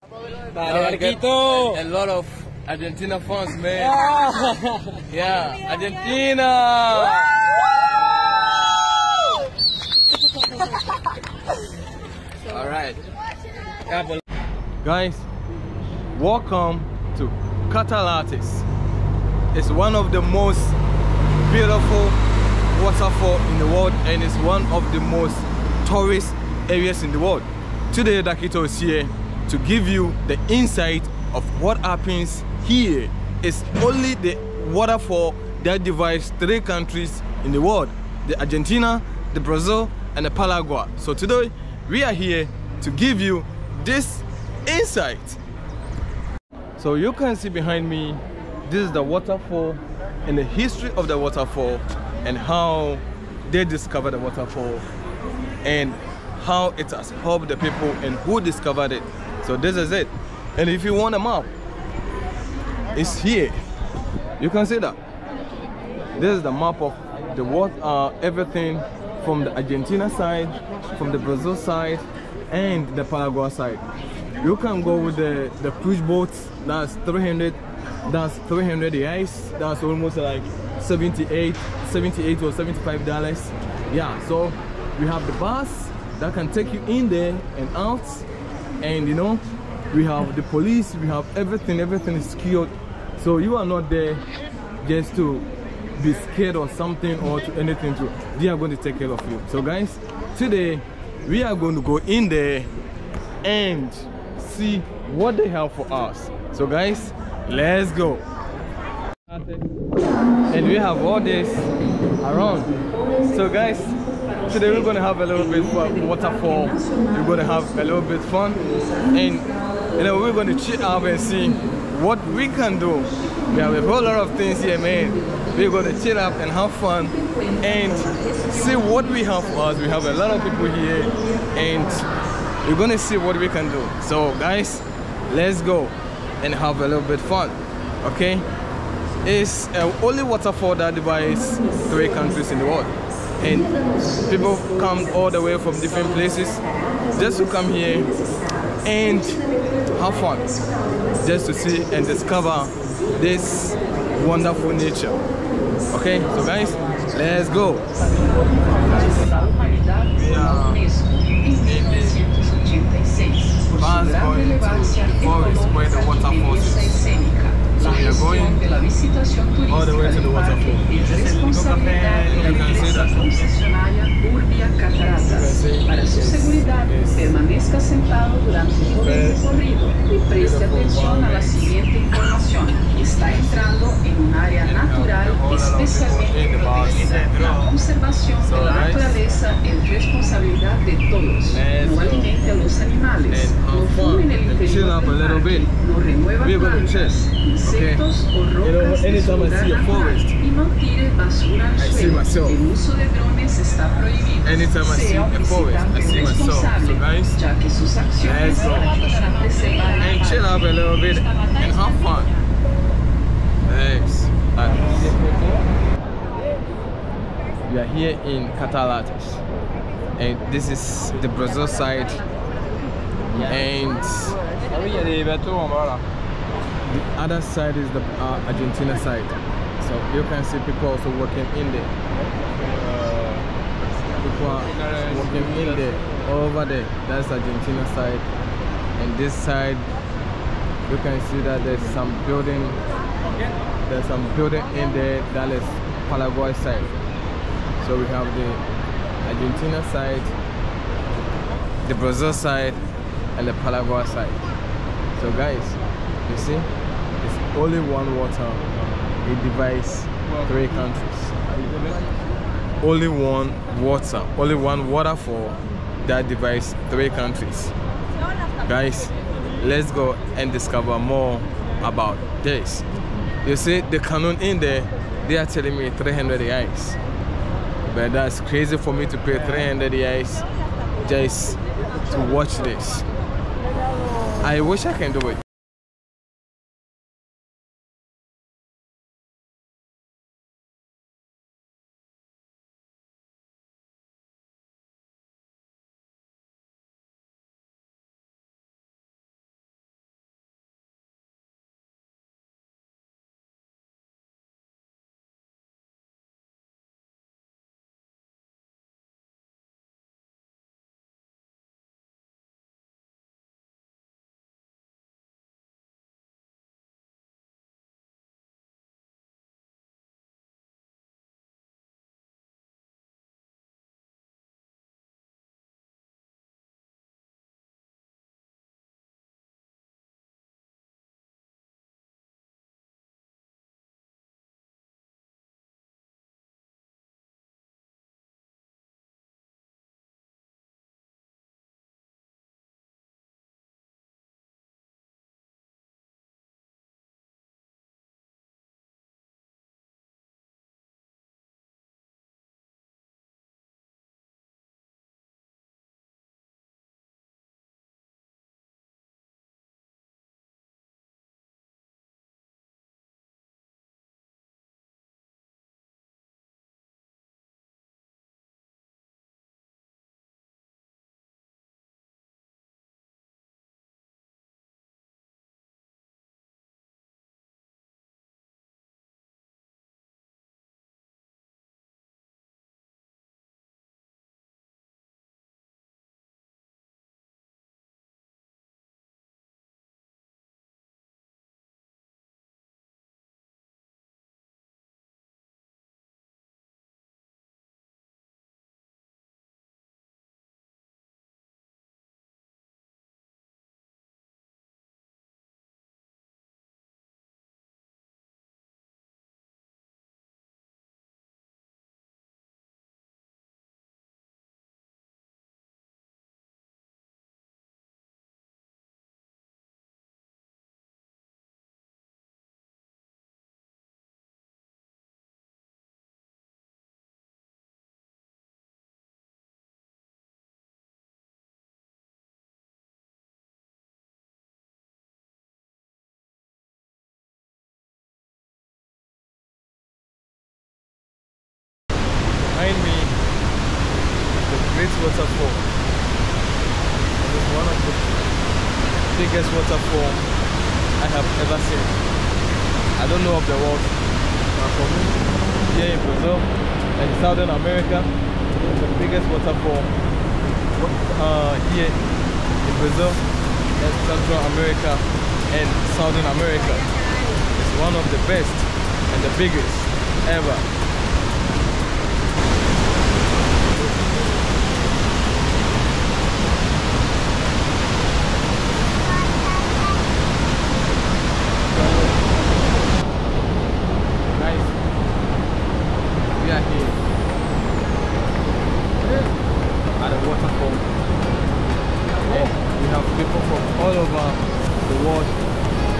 Marquito. A lot of Argentina fans, man. Yeah, Argentina. All right, guys, welcome to Cataratas. It's one of the most beautiful waterfall in the world, and it's one of the most tourist areas in the world. Today, Dakito is here to give you the insight of what happens here. It's only the waterfall that divides 3 countries in the world: the Argentina, the Brazil, and the Paraguay. So today we are here to give you this insight. So you can see behind me, this is the waterfall and the history of the waterfall and how they discovered the waterfall and how it has helped the people and who discovered it. So this is it. And if you want a map, it's here. You can see that. This is the map of the water, everything from the Argentina side, from the Brazil side, and the Paraguay side. You can go with the cruise boats. That's 300 reais. That's almost like 78 or $75. Yeah, so we have the bus that can take you in there and out, and you know, we have the police, we have everything is secured, so you are not there just to be scared or something or to anything. To they are going to take care of you. So guys, today we are going to go in there and see what they have for us. So guys, let's go. And we have all this around. So guys, today we're gonna have a little bit of waterfall. We're gonna have a little bit fun, and you know, we're gonna chill out and see what we can do. We have a whole lot of things here, man. We're gonna chill out and have fun and see what we have for us. We have a lot of people here, and we're gonna see what we can do. So guys, let's go and have a little bit fun. Okay, it's only waterfall that divides 3 countries in the world, and people come all the way from different places just to come here and have fun, just to see and discover this wonderful nature. Okay, so guys, let's go. We are going to the forest where the waterfall is. So we are going all the way to the waterfall. You can see that. Para su seguridad, permanezca sentado durante todo el recorrido y preste atención a la siguiente información. Está entrando en un área natural especialmente protegida. La conservación de la naturaleza es responsabilidad de todos. No alimente a los animales, no fume en el interior del parque, no remueva plantas, insectos o rocas de su lugar natural y no tire basura al suelo. El uso de drones está prohibido. Sea un visitante responsable, ya que sus acciones ayudan a preservar la and chill out a little bit and have fun. Thanks. We are here in Cataratas, and this is the Brazil side, and the other side is the Argentina side. So you can see people also working in there. People are working in there. Over there, that's Argentina side, and this side you can see that there's some building. There's some building in there. That is Paraguay side. So we have the Argentina side, the Brazil side, and the Paraguay side. So guys, you see, it's only one water. It divides 3 countries. Only one water, only one waterfall that divides 3 countries. Guys, let's go and discover more about this. You see the cannon in there, they are telling me 300 reais. But that's crazy for me to pay 300 reais just to watch this. I wish I can do it. biggest waterfall I have ever seen. I don't know of the world, but for me, here in Brazil and Southern America, the biggest waterfall here in Brazil and Central America and Southern America is one of the best and the biggest ever. We are here at a waterfall, and we have people from all over the world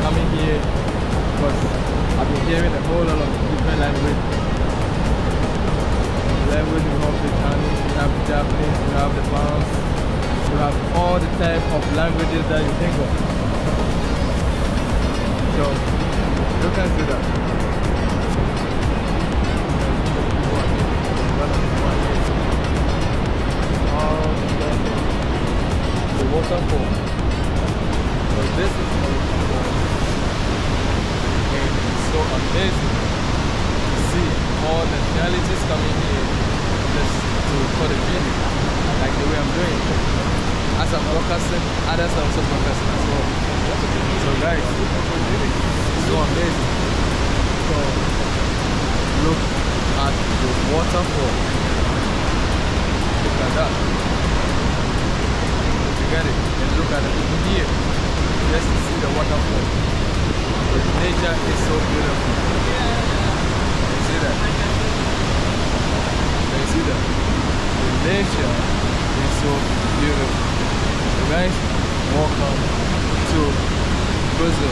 coming here because I've been hearing a whole lot of different language. We have the Chinese, we have the Japanese, we have the French, we have all the type of languages that you think of. So you can see that. The waterfall. So this is the waterfall, and it's so amazing to see all the nationalities coming here just for the video, like the way I'm doing. As I'm broadcasting, others are also broadcasting as well. So guys, it's so amazing. So look at the waterfall. Look at that. You get it? And look at it even here. Just to see the waterfall. The nature is so beautiful. You see that? You see that? The nature is so beautiful. So guys, welcome to Brazil.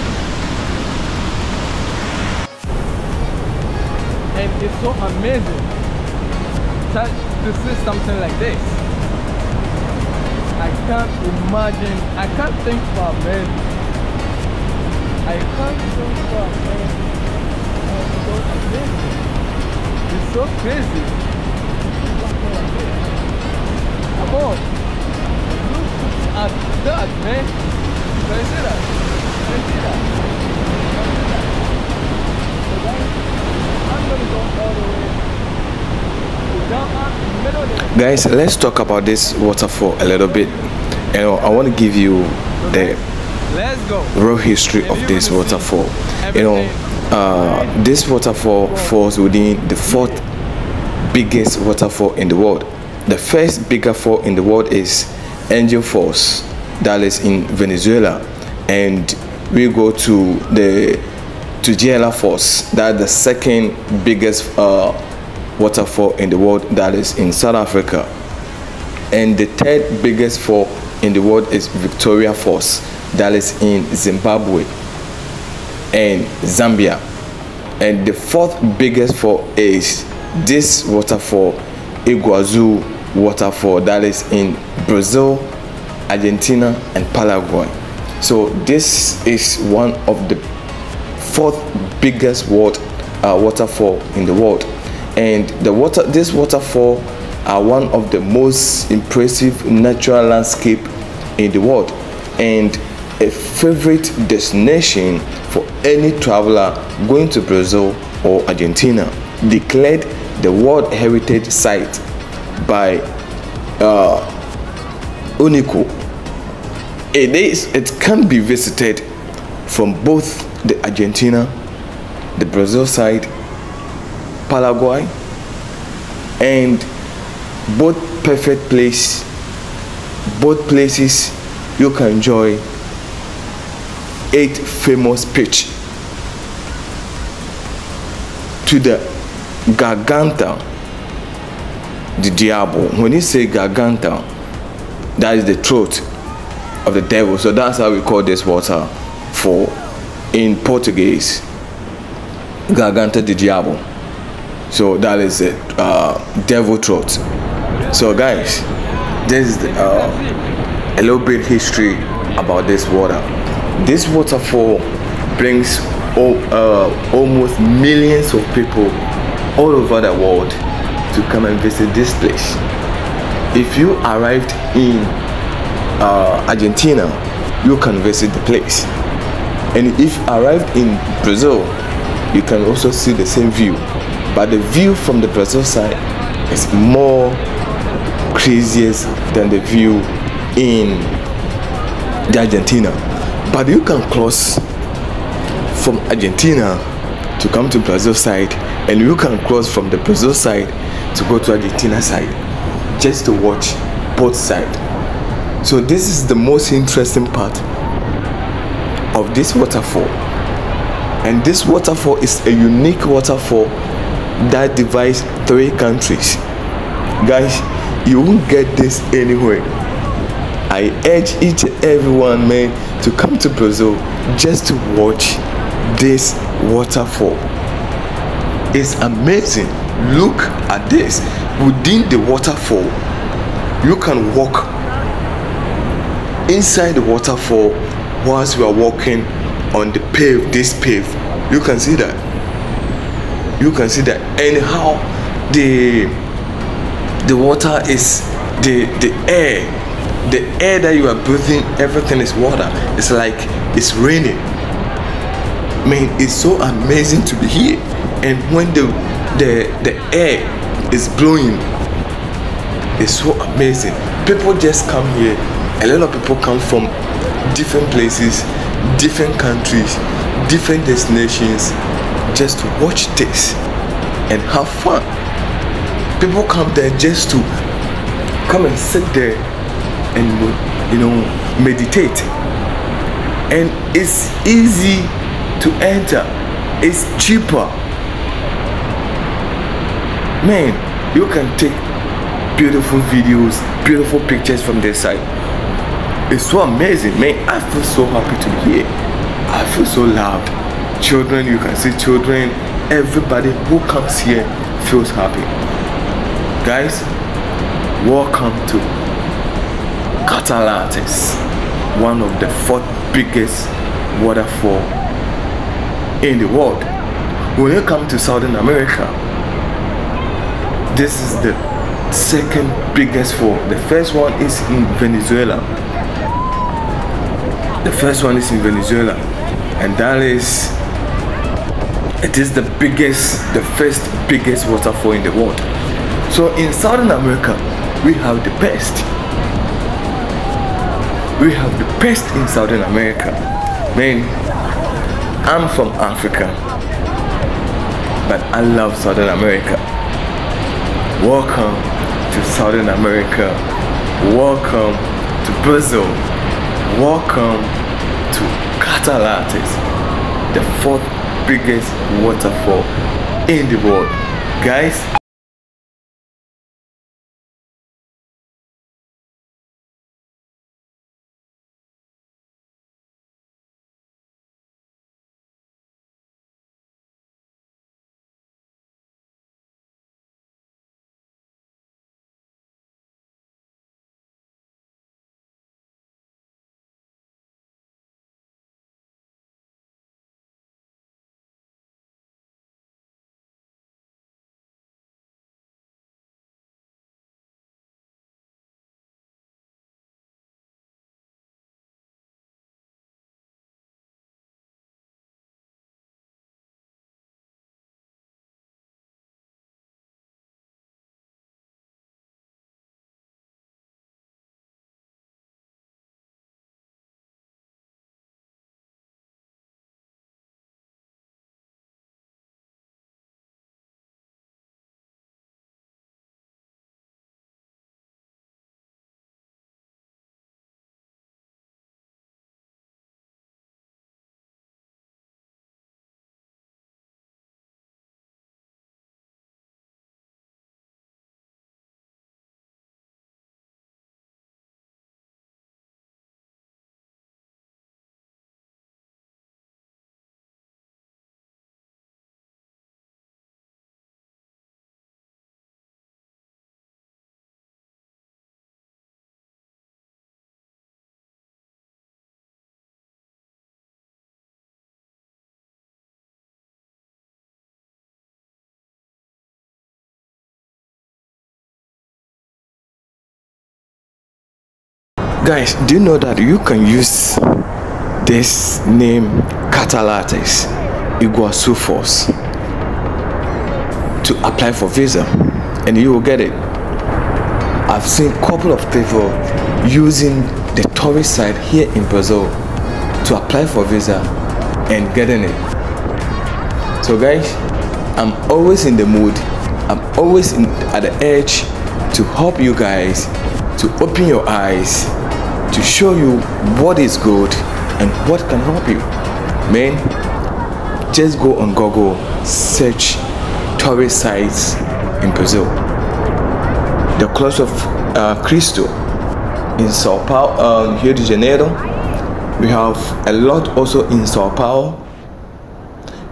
And it's so amazing to see something like this. I can't imagine, I can't think for a minute. I can't think for a minute. It's so amazing. It's so crazy. Come on. Look at that, man. Can you see that? Can you see that? So guys, I'm going to go all the way. Guys, let's talk about this waterfall a little bit. You know, I want to give you the real history of this waterfall. You know, this waterfall falls within the fourth biggest waterfall in the world. The first bigger fall in the world is Angel Falls, that is in Venezuela, and we go to the Tugela Falls, that's the second biggest waterfall in the world, that is in South Africa, and the third biggest fall in the world is Victoria Falls, that is in Zimbabwe and Zambia, and the fourth biggest fall is this waterfall, Iguazu waterfall, that is in Brazil, Argentina and Paraguay. So this is one of the fourth biggest waterfall in the world. And this waterfall are one of the most impressive natural landscape in the world and a favorite destination for any traveler going to Brazil or Argentina. Declared the World Heritage Site by UNESCO. It can be visited from both the Argentina, the Brazil side, Paraguay, and both perfect place, both places you can enjoy 8 famous pitch to the Garganta the Diablo. When you say Garganta, that is the throat of the devil. So that's how we call this water for in Portuguese, Garganta de Diablo. So that is it, devil throat. So guys, this is a little bit history about this water. This waterfall brings almost millions of people all over the world to come and visit this place. If you arrived in Argentina, you can visit the place. And if you arrive in Brazil, you can also see the same view, but the view from the Brazil side is more craziest than the view in the Argentina. But you can cross from Argentina to come to Brazil side, and you can cross from the Brazil side to go to Argentina side, just to watch both sides. So this is the most interesting part of this waterfall, and this waterfall is a unique waterfall that divides 3 countries. Guys, you won't get this anywhere. I urge each and everyone, man, to come to Brazil just to watch this waterfall. It's amazing. Look at this. Within the waterfall, you can walk inside the waterfall whilst you are walking on the this pave. You can see that. You can see that. And how the water is the air that you are breathing, everything is water. It's like it's raining. Man, it's so amazing to be here. And when the air is blowing, it's so amazing. People just come here. A lot of people come from different places, different countries, different destinations, just to watch this and have fun. People come there just to come and sit there and, you know, meditate. And it's easy to enter. It's cheaper. Man, you can take beautiful videos, beautiful pictures from this side. It's so amazing, man. I feel so happy to be here. I feel so loved. Children, you can see children. Everybody who comes here feels happy. Guys, welcome to Cataratas, one of the 4th biggest waterfall in the world. When you come to Southern America, this is the 2nd biggest fall. The first one is in Venezuela. The first one is in Venezuela, and that is, it is the first biggest waterfall in the world. So in Southern America, we have the best. We have the best in Southern America. Man, I'm from Africa, but I love Southern America. Welcome to Southern America. Welcome to Brazil. Welcome to Cataratas, the 4th biggest waterfall in the world. Guys, Guys, do you know that you can use this name Catalates Iguazu Falls to apply for visa, and you will get it. I've seen a couple of people using the tourist site here in Brazil to apply for visa and getting it. So guys, I'm always in the mood, I'm always at the edge to help you guys, to open your eyes, to show you what is good and what can help you. Man, just go on Google, search tourist sites in Brazil. The Cross of Cristo in Sao Paulo, Rio de Janeiro. We have a lot also in Sao Paulo.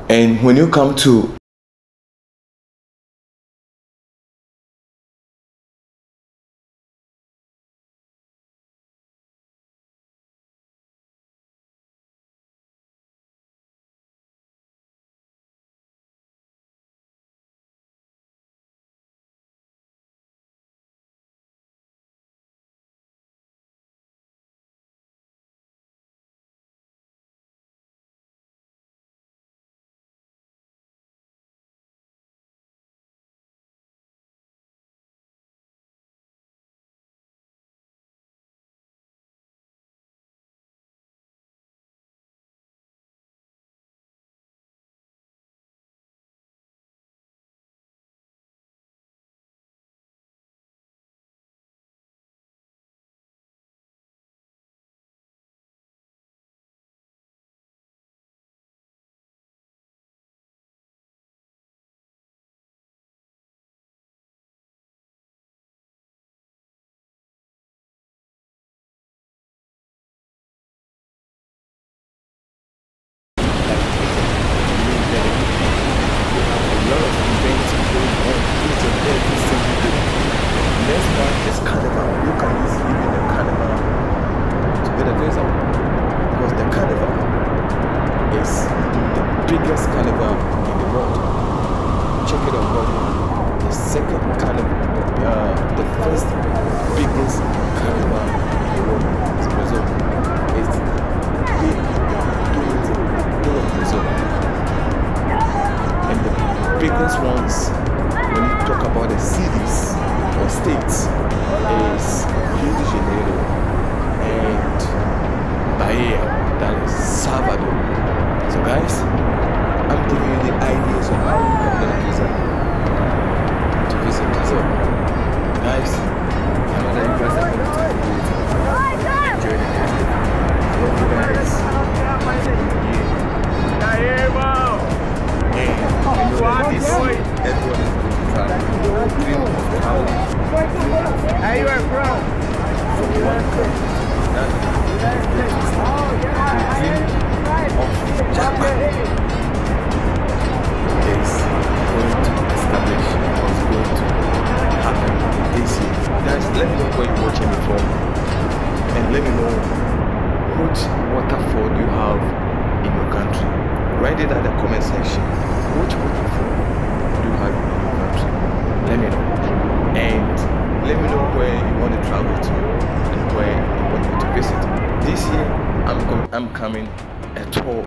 And when you come to biggest carnival in the world. Check it out, God. The second carnival, the first biggest carnival in the world is Brazil. It's big in Brazil. And the biggest ones, when you talk about the cities or states, is Rio de Janeiro and Bahia, that is Salvador. So guys, I'm giving you the ideas on how you can get a visa to visit Brazil. Guys, I know that you guys are going to enjoy the day. I love you guys. And everyone is going to travel. Dream of traveling. Hey, you are from? From one country to another. Of Japan is going to establish or is going to happen this year. Guys, let me know where you're watching me from, and let me know which waterfall you have in your country. Write it at the comment section. Which waterfall do you have in your country? Let me know, and let me know where you want to travel to and where you want me to visit. This year I'm coming a tour